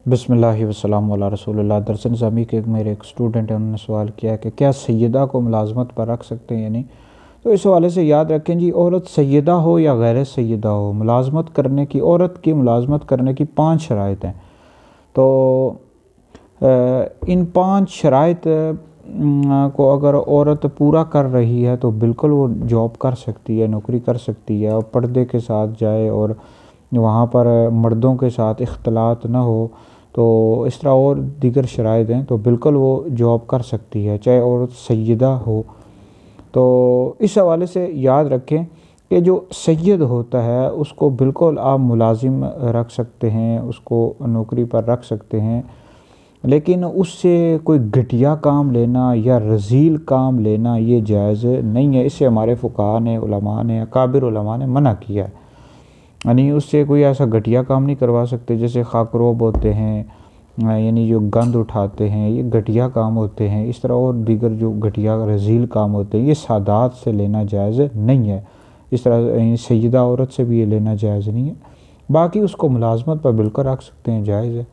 بسم اللہ وسلام علی رسول اللہ۔ درس نظامی کے میرے ایک اسٹوڈنٹ ہیں، انہوں نے سوال کیا کہ کیا سیدہ کو ملازمت پر رکھ سکتے ہیں یا نہیں؟ تو اس حوالے سے یاد رکھیں جی، عورت سیدہ ہو یا غیر سیدہ ہو، ملازمت کرنے کی، عورت کی ملازمت کرنے کی 5 شرائط ہیں۔ تو ان 5 شرائط کو اگر عورت پورا کر رہی ہے تو بالکل وہ جاب کر سکتی ہے، نوکری کر سکتی ہے، اور پردے کے ساتھ جائے اور وہاں پر مردوں کے ساتھ اختلاط نہ ہو، تو اس طرح اور دیگر شرائط ہیں تو بالکل وہ جاب کر سکتی ہے، چاہے عورت سیدہ ہو۔ تو اس حوالے سے یاد رکھیں کہ جو سید ہوتا ہے اس کو بالکل آپ ملازم رکھ سکتے ہیں، اس کو نوکری پر رکھ سکتے ہیں، لیکن اس سے کوئی گھٹیا کام لینا یا رذیل کام لینا یہ جائز نہیں ہے۔ اس سے ہمارے فقہاء نے، علماء نے، اکابر علماء نے منع کیا ہے، یعنی اس سے کوئی ایسا گھٹیا کام نہیں کروا سکتے، جیسے خاکروب ہوتے ہیں، یعنی جو گند اٹھاتے ہیں، یہ گھٹیا کام ہوتے ہیں۔ اس طرح اور دیگر جو گھٹیا رذیل کام ہوتے ہیں، یہ سادات سے لینا جائز نہیں ہے۔ اس طرح سیدہ عورت سے بھی یہ لینا جائز نہیں ہے۔ باقی اس کو ملازمت پر بالکل رکھ سکتے ہیں، جائز ہے۔